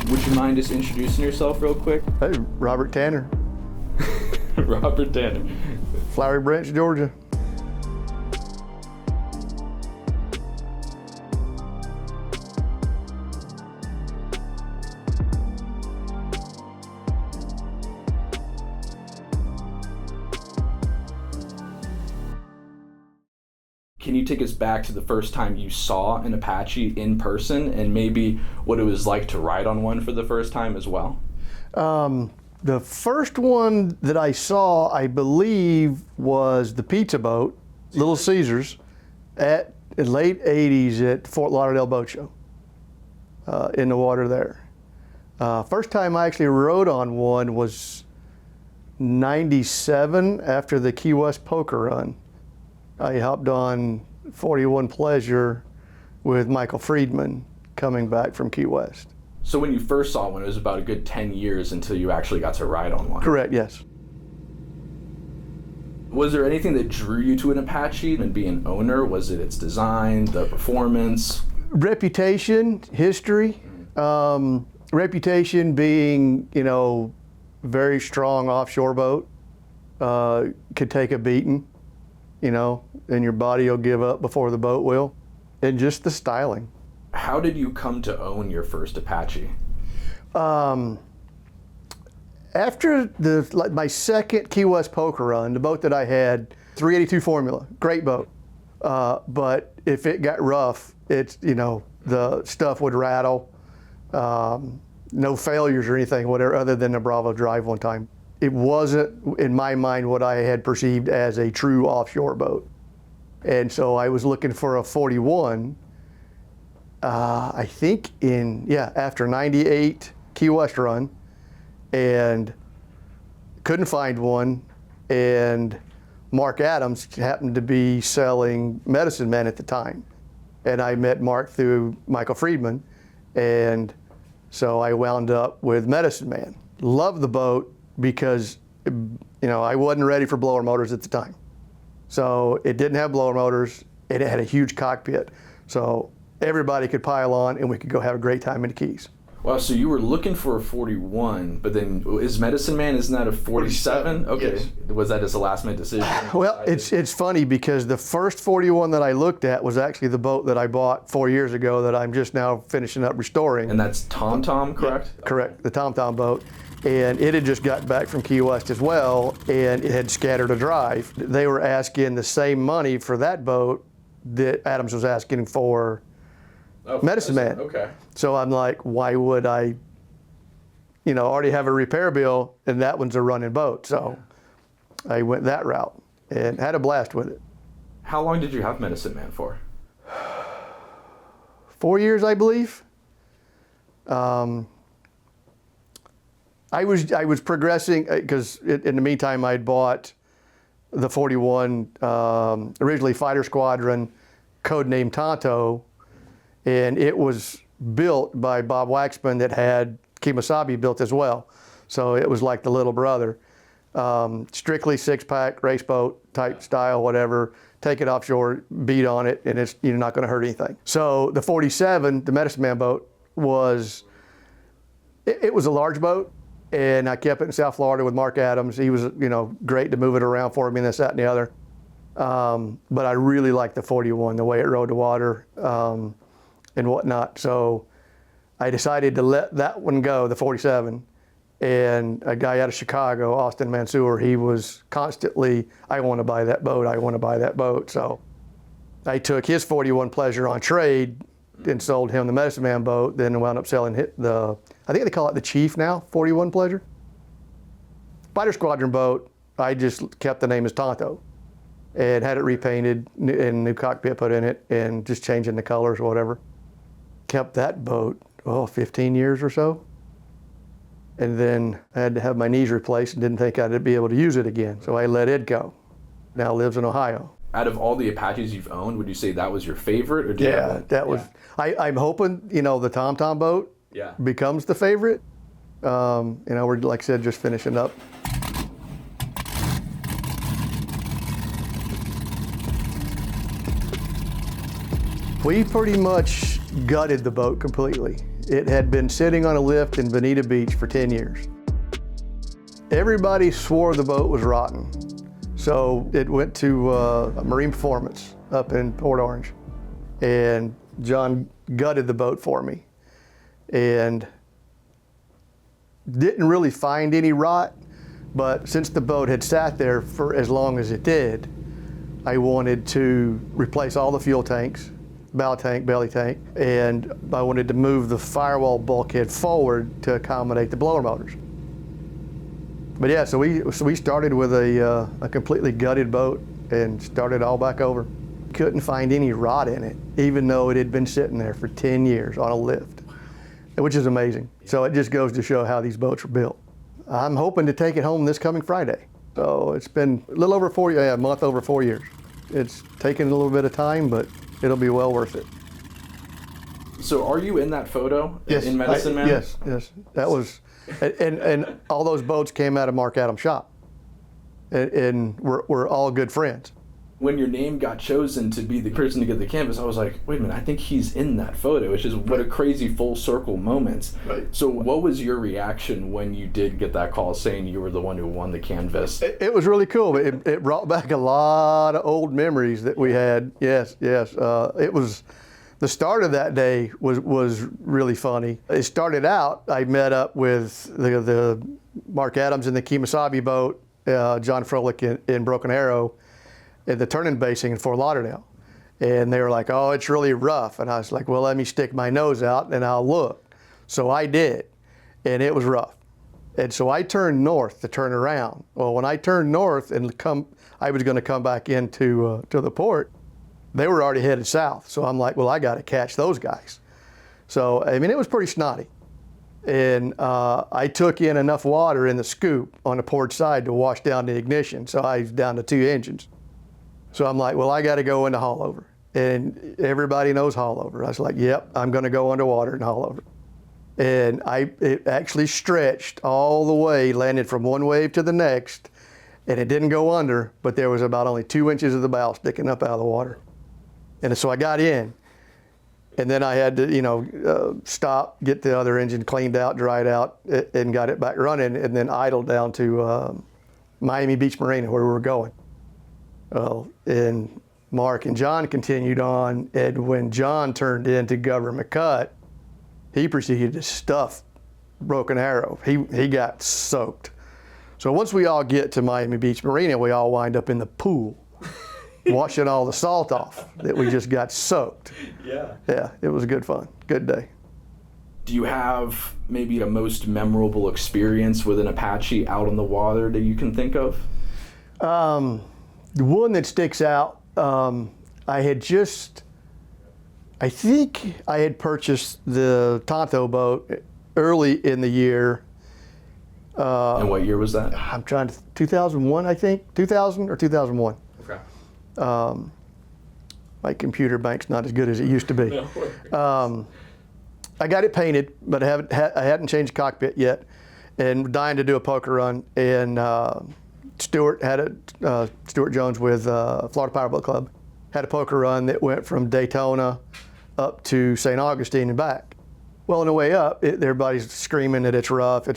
Would you mind just introducing yourself real quick? Hey, Robert Tanner, Robert Tanner. Flowery Branch, Georgia. Can you take us back to the first time you saw an Apache in person and maybe what it was like to ride on one for the first time as well? The first one that I saw, I believe, was the pizza boat, Little Caesars, at late 80s at Fort Lauderdale Boat Show, in the water there. First time I actually rode on one was 97 after the Key West poker run. I hopped on 41 Pleasure with Michael Friedman coming back from Key West. So when you first saw one, it was about a good 10 years until you actually got to ride on one. Correct, yes. Was there anything that drew you to an Apache and being an owner? Was it its design, the performance? Reputation, history. Reputation being, very strong offshore boat. Could take a beating, and your body will give up before the boat will. And just the styling. How did you come to own your first Apache? After my second Key West poker run, the boat that I had, 382 Formula, great boat. But if it got rough, the stuff would rattle. No failures or anything, whatever, other than the Bravo drive one time. It wasn't, in my mind, what I had perceived as a true offshore boat. And so I was looking for a 41. I think after 98 Key West run, and couldn't find one, and Mark Adams happened to be selling Medicine Man at the time. And I met Mark through Michael Friedman, and so I wound up with Medicine Man. Loved the boat because, I wasn't ready for blower motors at the time. So it didn't have blower motors, it had a huge cockpit. So everybody could pile on and we could go have a great time in the Keys. Wow, so you were looking for a 41, but then is Medicine Man, isn't that a 47? Okay, yes. Was that just a last minute decision? Well, it's funny because the first 41 that I looked at was actually the boat that I bought 4 years ago that I'm just now finishing up restoring. And that's Tom Tom, correct? Yeah, correct, the Tom Tom boat. And it had just gotten back from Key West as well, and it had scattered a drive. They were asking the same money for that boat that Adams was asking for Medicine Man. Okay. So I'm like, why would I, already have a repair bill and that one's a running boat. So I went that route and had a blast with it. How long did you have Medicine Man for? 4 years, I believe. I was progressing because in the meantime I'd bought the 41, originally Fighter Squadron, codenamed Tonto, and it was built by Bob Waxman that had Kemosabe built as well. So it was like the little brother. Strictly 6-pack, race boat type style, whatever. Take it offshore, beat on it, and you're not going to hurt anything. So the 47, the Medicine Man boat, it was a large boat. And I kept it in South Florida with Mark Adams. He was, great to move it around for me and this, that, and the other. But I really liked the 41, the way it rode the water and whatnot. So I decided to let that one go, the 47. And a guy out of Chicago, Austin Mansour, he was constantly, I want to buy that boat, I want to buy that boat. So I took his 41 Pleasure on trade and sold him the Medicine Man boat, then wound up selling I think they call it the Chief now, 41 Pleasure. Fighter Squadron boat, I just kept the name as Tonto and had it repainted and new cockpit put in it and just changing the colors or whatever. Kept that boat, 15 years or so. And then I had to have my knees replaced and didn't think I'd be able to use it again. So I let it go. Now lives in Ohio. Out of all the Apaches you've owned, would you say that was your favorite? Or I'm hoping, the Tom Tom boat becomes the favorite. We're, like I said, just finishing up. We pretty much gutted the boat completely. It had been sitting on a lift in Bonita Beach for 10 years. Everybody swore the boat was rotten. So it went to Marine Performance up in Port Orange. And John gutted the boat for me. And didn't really find any rot, but since the boat had sat there for as long as it did, I wanted to replace all the fuel tanks, bow tank, belly tank, and I wanted to move the firewall bulkhead forward to accommodate the blower motors. But yeah, so we started with a completely gutted boat and started all back over. Couldn't find any rot in it, even though it had been sitting there for 10 years on a lift, which is amazing. So it just goes to show how these boats were built. I'm hoping to take it home this coming Friday. So it's been a little over a month over 4 years. It's taken a little bit of time, but it'll be well worth it. So are you in that photo Yes, in Medicine Man? Yes. That was, and all those boats came out of Mark Adams' shop. And we're all good friends. When your name got chosen to be the person to get the canvas, I was like, wait a minute, I think he's in that photo, which is what a crazy full circle moment. Right. So what was your reaction when you did get that call saying you were the one who won the canvas? It was really cool. It brought back a lot of old memories that we had. Yes. It was, the start of that day was really funny. It started out, I met up with the Mark Adams in the Kemosabe boat, John Froelich in Broken Arrow, at the turning basing in Fort Lauderdale. And they were like, oh, it's really rough. And I was like, well, let me stick my nose out and I'll look. So I did, and it was rough. And so I turned north to turn around. Well, when I turned north and I was gonna come back into to the port, they were already headed south. So I'm like, well, I gotta catch those guys. So, I mean, it was pretty snotty. And I took in enough water in the scoop on the port side to wash down the ignition. So I was down to 2 engines. So I'm like, well, I got to go into haulover. And everybody knows haulover. I was like, yep, I'm going to go underwater and haulover. And it actually stretched all the way, landed from one wave to the next, and it didn't go under, but there was about only 2 inches of the bow sticking up out of the water. And so I got in, and then I had to, stop, get the other engine cleaned out, dried out, and got it back running, and then idled down to Miami Beach Marina, where we were going. Well, and Mark and John continued on, and when John turned into government cut, he proceeded to stuff Broken Arrow. He got soaked. So once we all get to Miami Beach Marina, we all wind up in the pool, washing all the salt off that we just got soaked. Yeah. Yeah, it was good fun, good day. Do you have maybe a most memorable experience with an Apache out on the water that you can think of? The one that sticks out, I think I had purchased the Tonto boat early in the year. And what year was that? I'm trying to, 2001, I think, 2000 or 2001. Okay. My computer bank's not as good as it used to be. No. I got it painted, but I hadn't changed the cockpit yet, and dying to do a poker run. And Stuart Jones with Florida Powerboat Club had a poker run that went from Daytona up to St. Augustine and back. Well, on the way up, everybody's screaming that it's rough,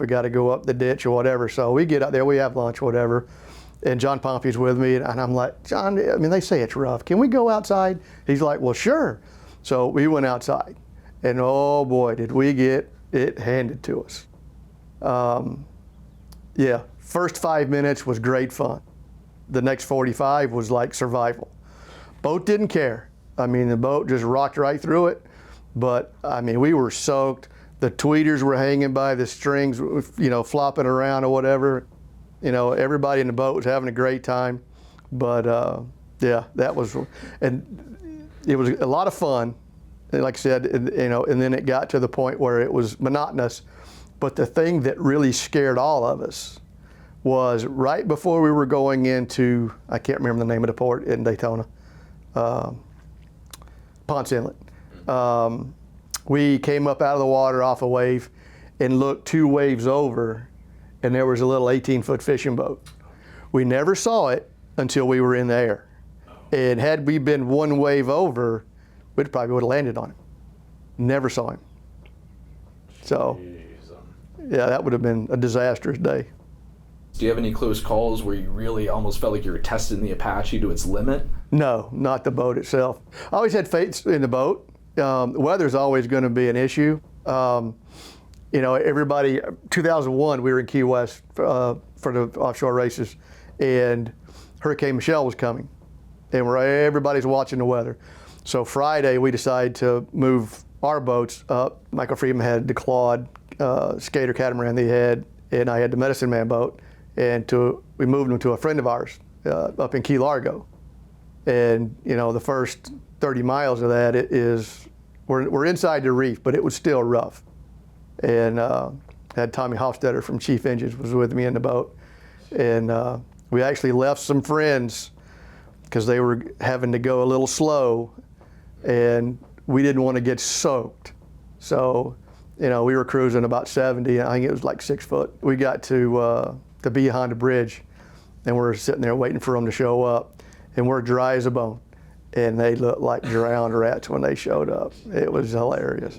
we got to go up the ditch or whatever. So we get out there, we have lunch, whatever, and John Pompey's with me, and I'm like, John, I mean, they say it's rough. Can we go outside? He's like, well, sure. So we went outside, and oh boy, did we get it handed to us. Yeah. First 5 minutes was great fun. The next 45 was like survival. Boat didn't care. I mean, the boat just rocked right through it. But I mean, we were soaked. The tweeters were hanging by the strings, flopping around or whatever. Everybody in the boat was having a great time. But yeah, that was, and it was a lot of fun. And like I said, and then it got to the point where it was monotonous. But the thing that really scared all of us was right before we were going into, I can't remember the name of the port in Daytona, Ponce Inlet. We came up out of the water off a wave and looked 2 waves over, and there was a little 18-foot fishing boat. We never saw it until we were in the air. And had we been 1 wave over, we probably would have landed on him. Never saw him. So, Jeez. yeah, that would have been a disastrous day. Do you have any close calls where you really almost felt like you were testing the Apache to its limit? No, not the boat itself. I always had faith in the boat. Weather's always going to be an issue. Everybody, 2001, we were in Key West for the offshore races, and Hurricane Michelle was coming, and everybody's watching the weather. So Friday, we decided to move our boats up. Michael Friedman had the Claude skater catamaran that he had, and I had the Medicine Man boat, and we moved them to a friend of ours up in Key Largo. And the first 30 miles of that we're inside the reef, but it was still rough. And had Tommy Hofstetter from Chief Engines was with me in the boat, and we actually left some friends because they were having to go a little slow, and we didn't want to get soaked. So, we were cruising about 70, I think it was like 6 foot. We got to be behind the bridge, and we're sitting there waiting for them to show up, and we're dry as a bone. And they looked like drowned rats when they showed up. It was hilarious.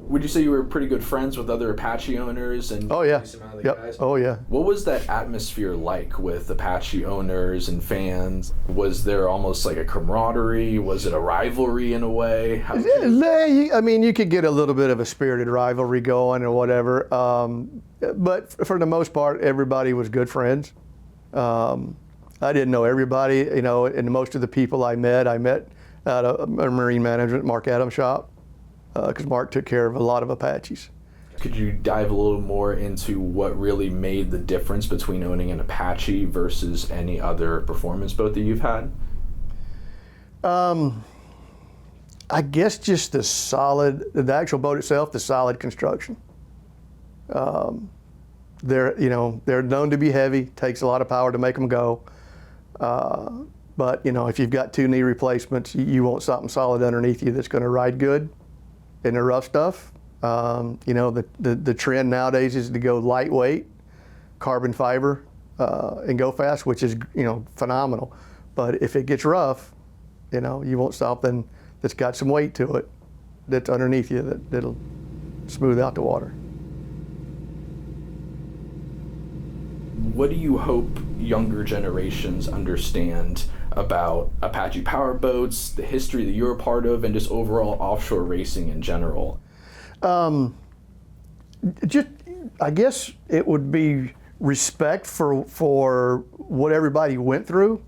Would you say you were pretty good friends with other Apache owners and Oh yeah. some other Yep. guys? Oh yeah. What was that atmosphere like with Apache owners and fans? Was there almost like a camaraderie? Was it a rivalry in a way? You could get a little bit of a spirited rivalry going or whatever, but for the most part, everybody was good friends. I didn't know everybody, and most of the people I met at a marine management, Mark Adams shop, because Mark took care of a lot of Apaches. Could you dive a little more into what really made the difference between owning an Apache versus any other performance boat that you've had? I guess just the actual boat itself, the solid construction. They're known to be heavy, takes a lot of power to make them go. But if you've got 2 knee replacements, you want something solid underneath you that's going to ride good in the rough stuff. The trend nowadays is to go lightweight, carbon fiber, and go fast, which is phenomenal. But if it gets rough, you want something that's got some weight to it, that's underneath you, that'll smooth out the water. What do you hope younger generations understand about Apache Powerboats, the history that you're a part of, and just overall offshore racing in general? I guess it would be respect for what everybody went through.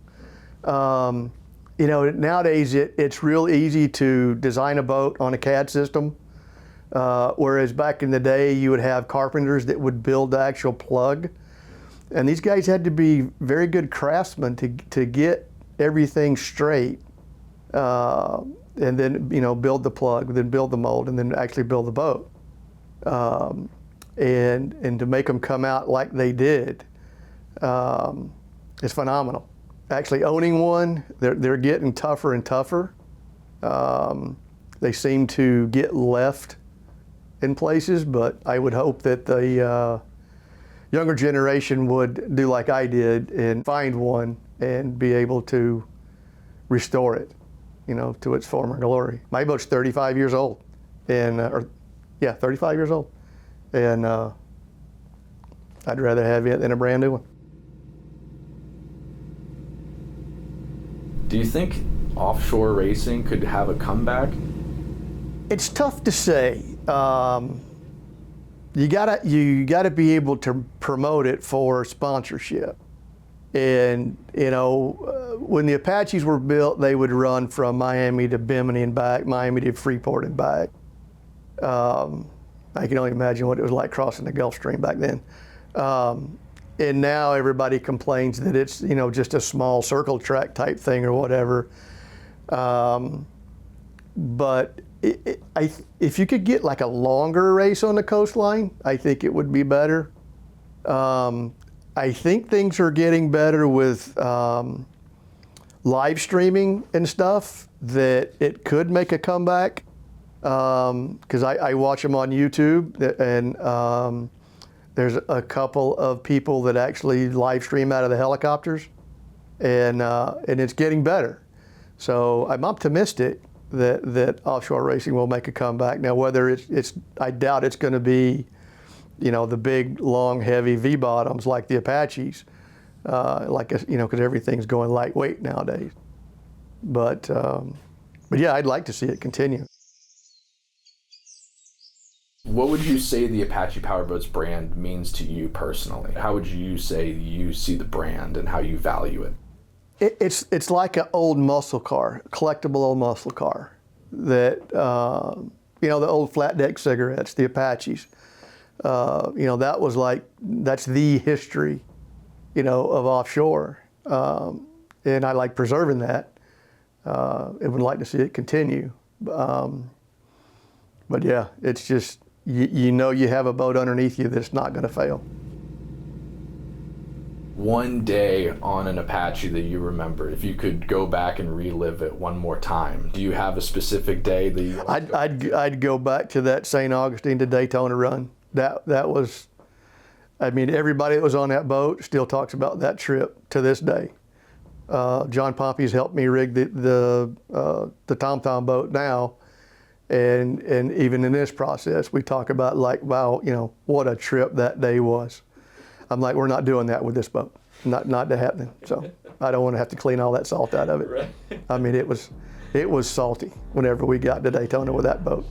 Nowadays it's real easy to design a boat on a CAD system, whereas back in the day you would have carpenters that would build the actual plug. And these guys had to be very good craftsmen to get everything straight, and then build the plug, then build the mold, and then actually build the boat, and to make them come out like they did is phenomenal. Actually owning one, they're getting tougher and tougher. They seem to get left in places, but I would hope that the younger generation would do like I did and find one and be able to restore it, to its former glory. My boat's 35 years old, and 35 years old, and I'd rather have it than a brand new one. Do you think offshore racing could have a comeback? It's tough to say. You gotta be able to promote it for sponsorship. And when the Apaches were built, they would run from Miami to Bimini and back, Miami to Freeport and back. I can only imagine what it was like crossing the Gulf Stream back then. And now everybody complains that it's just a small circle track type thing or whatever. But if you could get like a longer race on the coastline, I think it would be better. I think things are getting better with live streaming and stuff, that it could make a comeback. Because I watch them on YouTube, and there's a couple of people that actually live stream out of the helicopters, and it's getting better. So I'm optimistic that offshore racing will make a comeback. Now, whether it's I doubt it's going to be, the big, long, heavy V-bottoms like the Apaches, because everything's going lightweight nowadays. But yeah, I'd like to see it continue. What would you say the Apache Powerboats brand means to you personally? How would you say you see the brand and how you value it? It's like an old muscle car, collectible old muscle car that, the old flat deck cigarettes, the Apaches. That's the history, of offshore. And I like preserving that. And would like to see it continue. But yeah, it's just, you have a boat underneath you that's not going to fail. One day on an Apache that you remember, if you could go back and relive it one more time, do you have a specific day that you want I'd go back to that St. Augustine to Daytona run. That was, everybody that was on that boat still talks about that trip to this day. John Pompey's helped me rig the Tom boat now. And even in this process, we talk about wow, what a trip that day was. I'm like, we're not doing that with this boat. Not happening. So I don't want to have to clean all that salt out of it. Right. It was salty whenever we got to Daytona with that boat.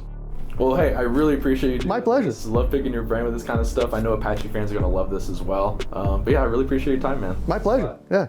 Well, hey, I really appreciate you. My pleasure. I love picking your brain with this kind of stuff. I know Apache fans are going to love this as well. But yeah, I really appreciate your time, man. My pleasure. Yeah.